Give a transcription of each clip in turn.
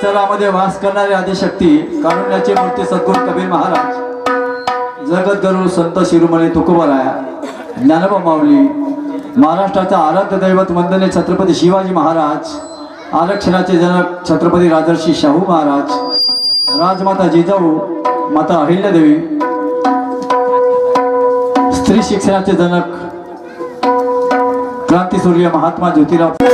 परिसरामध्ये वास करणारे आदिशक्ती कारुण्याची मूर्ती सद्गुरू कबीर महाराज, जगद्गुरु संत शिरोमणी तुकोबराया, ज्ञानोबा माऊली, महाराष्ट्राचा आराध्य दैवत वंदनीय छत्रपती शिवाजी महाराज, आरक्षणाचे जनक छत्रपती राजर्षी शाहू महाराज, राजमाता जिजाऊ माता अहिल्यादेवी, स्त्री शिक्षणाचे जनक क्रांतीसूर्य महात्मा ज्योतिराव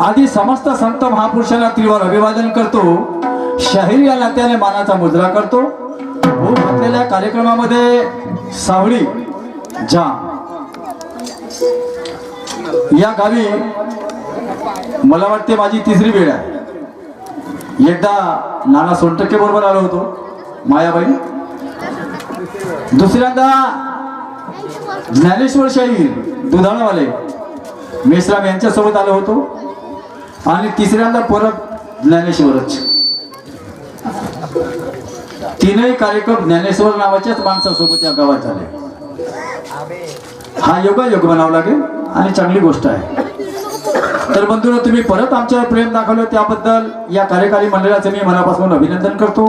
आदि समस्त संत महापुरुषांना त्रिवार अभिवादन करतो। शाहीर या नात्याने मानाचा मुजरा करतो। होत असलेल्या कार्यक्रमामध्ये सावळी जा या गावी मला वाटते माझी तिसरी वेळ आहे। एकदा नाना सोनटक्के बरोबर आलो होतो मायाबाई, दुसऱ्यांदा ज्ञानेश्वर शाहीर दुधाळावाले मेश्राम यांच्यासोबत आलो होतो आणि तिसऱ्यांदा परत ज्ञानेश्वरच। तीनही कार्यक्रम ज्ञानेश्वर नावाच्याच माणसासोबत या गावात झाले। हा योगायोग म्हणावा लागेल आणि चांगली गोष्ट आहे। तर बंधूंनो, तुम्ही परत आमच्यावर प्रेम दाखवलं त्याबद्दल या कार्यकारी मंडळाचे मी मनापासून अभिनंदन करतो।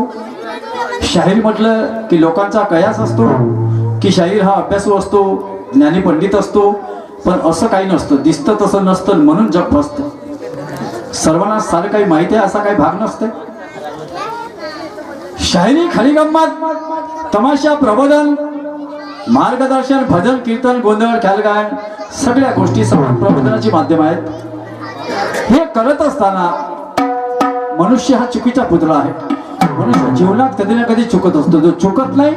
शाहीर म्हटलं की लोकांचा कयास असतो की शाहीर हा अभ्यासू असतो, ज्ञानी पंडित असतो, पण असं काही नसतं, दिसतं तसं नसतं म्हणून जग फसतं। सर्वांना सारं काही माहिती आहे असा काही भाग नसते। शायरी, खरी गंमत, तमाशा, प्रबोधन, मार्गदर्शन, भजन, कीर्तन, गोंधळ, ख्यालगायन सगळ्या गोष्टी समाज प्रबोधनाची माध्यम आहेत। हे करत असताना मनुष्य हा चुकीचा पुतळा आहे। मनुष्य जीवनात कधी ना कधी चुकत असतो। जो चुकत नाही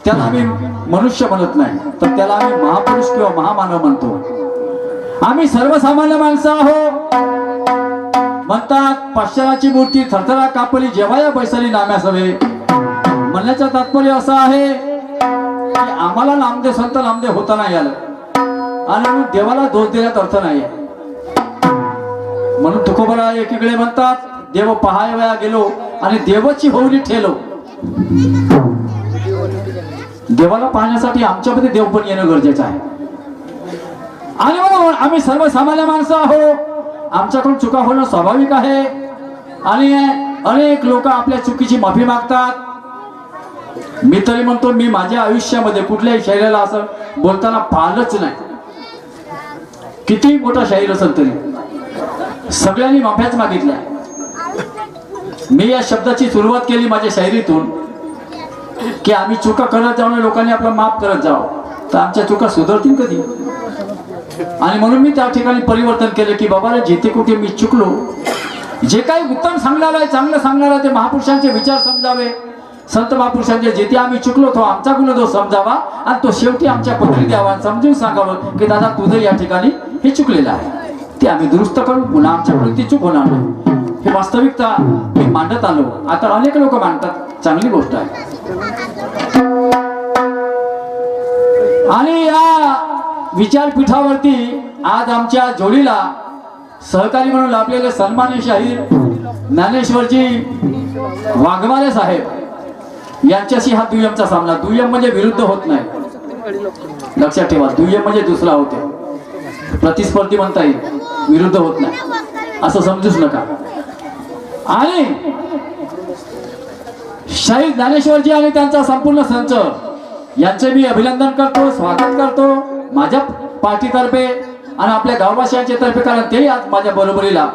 त्याला आम्ही मनुष्य म्हणत नाही, तर त्याला आम्ही महापुरुष किंवा महामानव म्हणतो। आम्ही सर्वसामान्य माणसं आहोत। म्हणतात पाषाणाची मूर्ती थरथरा कापली जेव्हा बैसली नाम्यास हवे। म्हणण्याचं तात्पर्य असं आहे की आम्हाला नामदेव संत नामदेव होता नाही आलं आणि म्हणून देवाला दोष देण्यात अर्थ नाही आहे। म्हणून तुकोबरा एकीकडे म्हणतात देव पहायवया गेलो आणि देवाची होऊनी ठेलो। देवाला पाहण्यासाठी आमच्यामध्ये देव पण येणं गरजेचं आहे। आणि म्हणून आम्ही सर्वसामान्य माणसं आहोत। आमच्याकडून चुका होणं स्वाभाविक आहे आणि अनेक लोक आपल्या चुकीची माफी मागतात। मी तरी म्हणतो, मी माझ्या आयुष्यामध्ये कुठल्याही शाहिराला असं बोलताना पाहिलंच नाही। किती मोठा शाहीर असेल तरी सगळ्यांनी माफ्याच मागितल्या। मी या शब्दाची सुरुवात केली माझ्या शायरीतून की आम्ही चुका करत जाऊ, लोकांनी आपला माफ करत जावं, तर आमच्या चुका सुधारतील कधी। आणि म्हणून मी त्या ठिकाणी परिवर्तन केले की बाबा जिथे कुठे मी चुकलो, जे काही उत्तम सांगणार आहे, चांगलं सांगणार आहे, ते महापुरुषांचे विचार समजावे। संत महापुरुषांचे जिथे आम्ही चुकलो तो आमचा गुणदोष समजावा आणि तो शेवटी आमच्या पत्री द्यावा, समजून सांगावं की दादा तुझं या ठिकाणी हे चुकलेलं आहे, ते आम्ही दुरुस्त करू, पुन्हा आमच्याकडून ती चूक होणार नाही। हे वास्तविकता मी मांडत आलो। आता अनेक लोक मांडतात, चांगली गोष्ट आहे। आणि या विचारपीठावरती आज आमच्या जोडीला सहकारी म्हणून लाभलेले सन्माननीय शाहीर ज्ञानेश्वरजी वाघमारे साहेब यांच्याशी हा दुय्यमचा सामना। दुय्यम म्हणजे विरुद्ध होत नाही, लक्षात ठेवा। दुय्यम म्हणजे दुसरा होते, प्रतिस्पर्धी म्हणता येईल, विरुद्ध होत नाही असं समजूच नका। आणि शाहीर ज्ञानेश्वरजी आणि त्यांचा संपूर्ण संच यांचे मी अभिनंदन करतो, स्वागत करतो माझ्या पार्टीतर्फे आणि आपल्या गाववासियांच्या तर्फे, कारण ते आज माझ्या बरोबरीला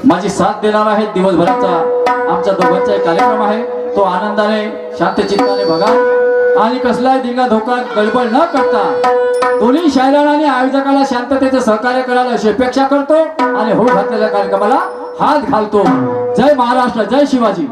माझी साथ देणार आहे दिवसभराचा आमच्या दोघांचा कार्यक्रम आहे तो आनंदाने शांत चित्ताने बघा आणि कसलाही दिंगा धोका गडबड न करता दोन्ही शायरांना आणि आयोजकाला शांततेचं सहकार्य करायला अशी अपेक्षा करतो आणि हो घातलेल्या कार्यक्रमाला हात घालतो. जय महाराष्ट्र, जय शिवाजी.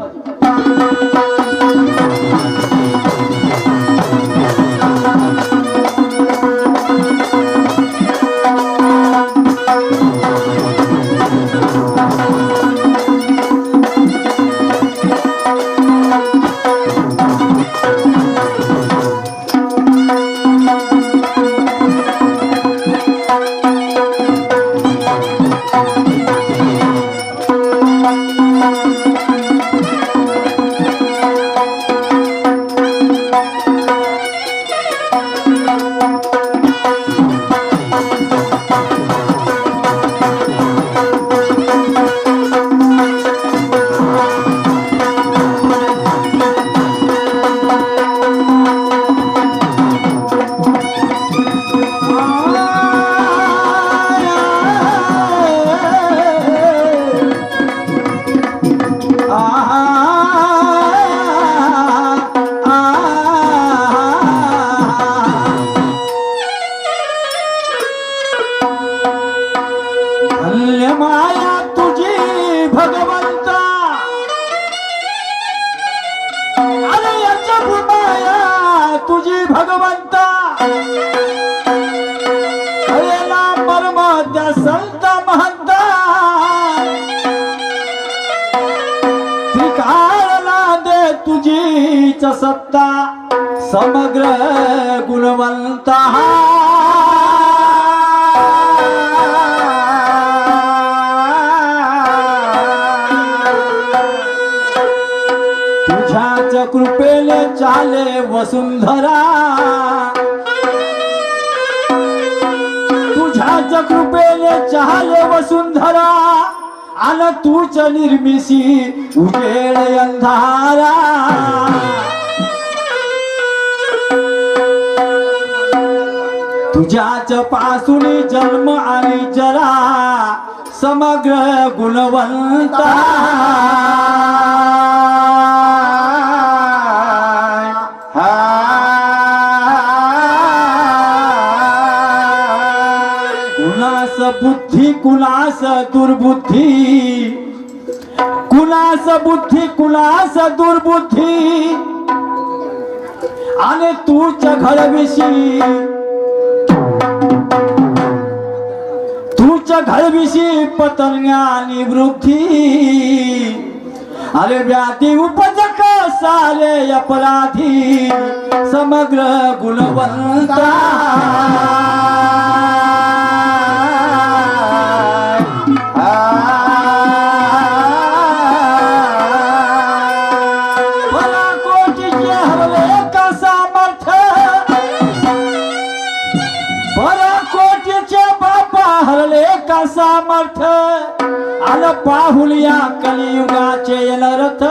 तुझी भगवंता कळेला मर्म त्या संत महंता त्रिकाळला दे तुझीच सत्ता समग्र गुणवंता तुझ्याच कृपेने चाले वसुंधरा तुझ्याच कृपेने चाले वसुंधरा आन तूच निर्मिसी उजेड अंधारा तुझ्याच पासून जन्म आणि जरा समग्र गुणवंता कुणास बुद्धी कुणास दुर्बुद्धी कुणास बुद्धी कुणास दुर्बुद्धी आणि तूच घडविशी तूच घडविशी पतंगानी वृद्धी अरे व्याधी उपजक सारे अपराधी समग्र गुणवंता पराकोटीचे हरले का सामर्थ्य पराकोटीचे बापा हरले का सामर्थ्य आल पाहुलिया कलियुगाचे रथ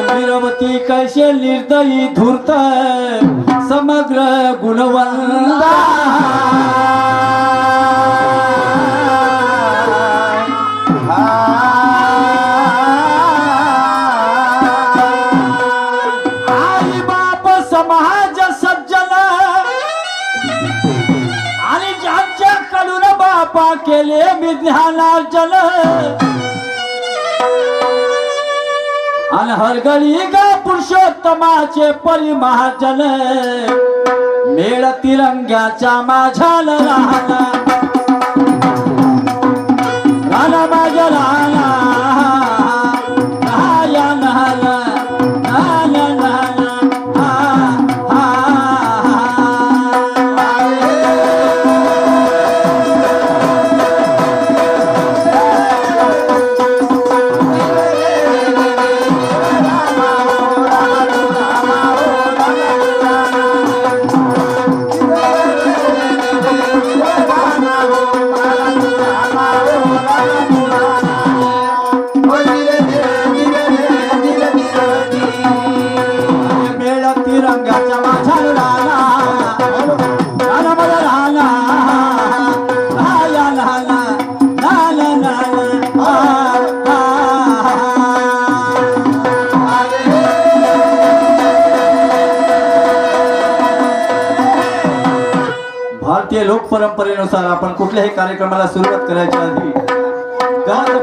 मीरवती कैसे निर्दयी धूर्त समग्र गुणवंता आई बाप समाज सज्जन आणि ज्यांच्या कडून बापा केले मी ज्ञानार्जन अन हरगळी गा पुरुषोत्तमाचे परिमहाजन मेळ तिरंग्याच्या माझ्या लहाना गाना माझ्या लहाना या लहाना नाना नाना रंगाच्या माझ्या भारतीय लोक परंपरेनुसार आपण कुठल्याही कार्यक्रमाला सुरुवात करायच्या आधी गावाला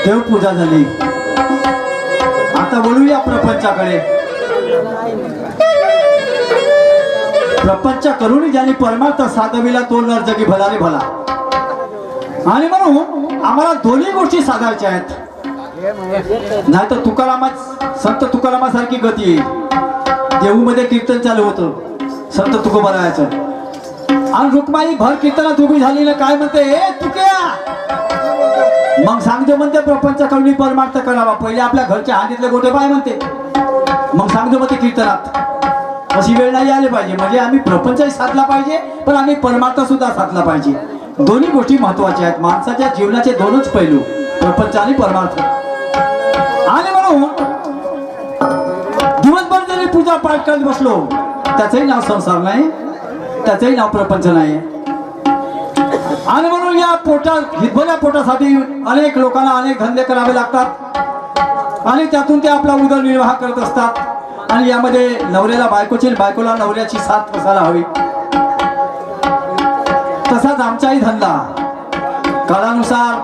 देवपूजा झाली. आता बोलूया प्रपंचाकडे. प्रपंच करून ज्याने परमार्थ साधविला तो नर जगी भला रे भला. आणि म्हणून आम्हाला दोन्ही गोष्टी साधायच्या आहेत. नाही तर संत तुकारामासारखी गती येईल. देहूमध्ये कीर्तन चालू होतं संत तुकोबारायाचं, आणि रुक्माई भर कीर्तनात उभी झाली ना काय म्हणते, ए तुक्या, मग सांगतो म्हणते प्रपंच करून परमार्थ करावा. पहिले आपल्या घरच्या हांडीतले गोटे पाय म्हणते, मग सांगतो म्हणते कीर्तनात. अशी वेळ नाही आली पाहिजे. म्हणजे आम्ही प्रपंचही साधला पाहिजे, पण आम्ही परमार्थ सुद्धा साधला पाहिजे. दोन्ही गोष्टी महत्वाच्या आहेत. माणसाच्या जीवनाचे दोनच पैलू, प्रपंच आणि परमार्थ. आणि म्हणून दिवसभर जरी पूजा पाठ करत बसलो त्याचंही नाव संसार नाही, त्याचंही नाव प्रपंच नाही. आणि म्हणून या हितभऱ्या पोटासाठी अनेक लोकांना अनेक धंदे करावे लागतात आणि त्यातून ते आपला उदरनिर्वाह करत असतात. आणि यामध्ये नवऱ्याला बायकोची, बायकोला नवऱ्याची साथ कसायला हवी. तसाच आमचाही धंदा काळानुसार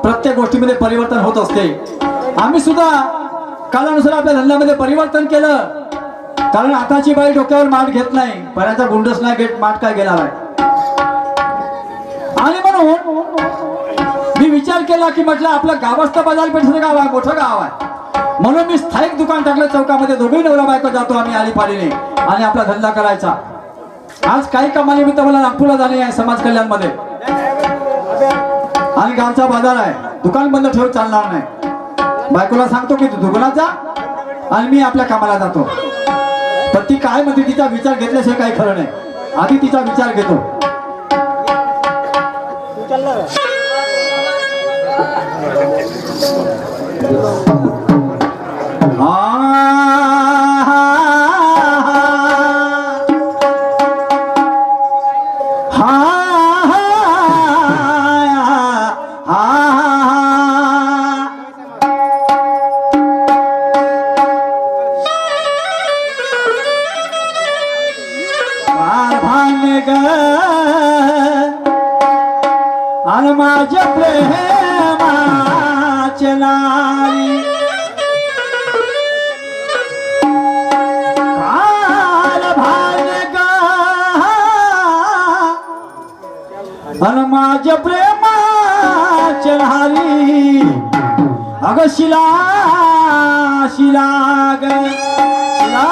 प्रत्येक गोष्टीमध्ये परिवर्तन होत असते. आम्ही सुद्धा काळानुसार आपल्या धंद्यामध्ये परिवर्तन केलं. कारण आताची बाई डोक्यावर माठ घेत नाही, पहिल्याचा गुंडच नाही घेत, माठ काय घेणार आहे. आणि म्हणून मी विचार केला की म्हटलं आपलं गावस्थ बाजारपेठेचं गाव आहे, मोठं गाव आहे, म्हणून मी स्थायिक दुकान टाकलं चौकामध्ये. दोघेही नवरा बायको जातो आम्ही आलीपालीने आणि आपला धंदा करायचा. आज काही कामानिमित्त मला नागपूरला जाणे आहे समाज कल्याणमध्ये, आणि गावचा बाजार आहे. दुकान बंद ठेवून चालणार नाही. बायकोला सांगतो की तू दुकानात जा आणि मी आपल्या कामाला जातो. पण ती काय म्हणते तिचा विचार घेतल्याशिवाय काही खरं नाही. आधी तिचा विचार घेतो. आणि माझ्या प्रेमाचे नारी काल भाने ग, आणि माझ्या प्रेमाचे नारी अग शिला शिला ग शिला.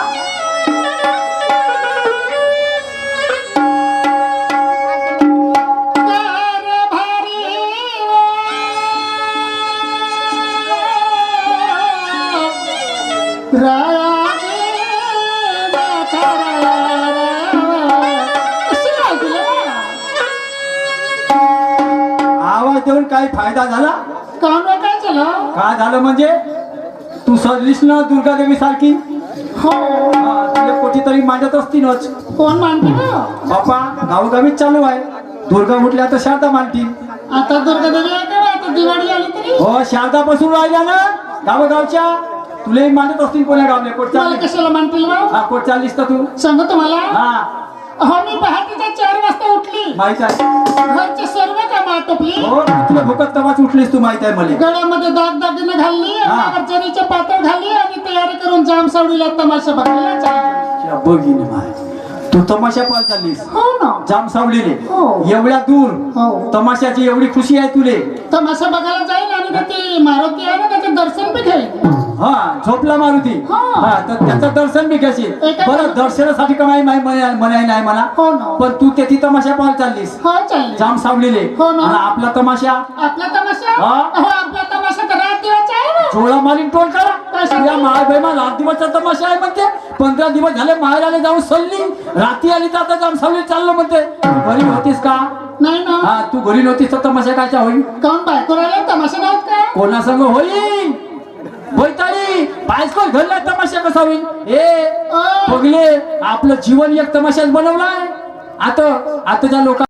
आवाज देऊन काही फायदा झाला? काय झालं? काय झालं म्हणजे तू सजलीस ना दुर्गा देवी सारखी. हो, तुला कोठी तरी मांडत असतीलच. कोण मांडते ना बापा गावोगावीच चालू आहे. दुर्गा म्हटल्या तर शारदा मांडतील. आता दुर्गा देवी आहे का? आता दिवाळी आली तरी हो, शारदा पासून राहिल्या ना गावोगावच्या. तुलाही मांडत असतील कोण्या गावले. कोट मला कशाला मानतील बा? हा, कोट चाललीस तर तू सांगू तुम्हाला. हा हो, मी पहाटेच्या 4 वाजता उठली. माहित आहे. घरचे सर्व काम आटोपली. हो, तुला भोकत तवाच उठलीस तू, माहित आहे मला. गळ्यामध्ये दागदागिने घालली, अर्चनीचे पातळ घालली आणि तयारी करून जाम सावडीला तमाशा बघायला चालली. बघीन माय, तू तमाशा पाहायला चाललीस? हो ना. जाम सावलीले हो. एवढ्या दूर हो. तमाशाची एवढी खुशी आहे तुले? तमाशा बघायला जाईल आणि ती मारुती आहे ना त्याचं दर्शन बी घेईल. हो, हा झोपला मारुती हा. हा तर त्याचं दर्शन बी घेशील एका- बरं दर्शनासाठी कमाई म्हणाय नाही मला हो ना पण तू त्याची तमाशा पाहायला चाललीस हो चालली जाम सावलेले हो ना. आणि आपला तमाशा आपला तमाशा हा. हो आपला तमाशा तर रात दिवस आहे ना जोळा मारीन टोल करा कशाला? या महाबैमा रात दिवसचा तमाशा आहे म्हणते 15 दिवस झाले माहेराला जाऊन सल्ली रात्री आली तर आता जाम सावली चाललो म्हणते घरी होतीस का नाही ना हा तू घरी नव्हतीस तर तमाशा कायचा होईल काऊन बायको राहिला तमाशा नाहीत का कोणा संग होईल बैताळी बायको घरला तमाशा कसा होईल ए बघले आपलं जीवन एक तमाशाच बनवलाय आता ज्या लोक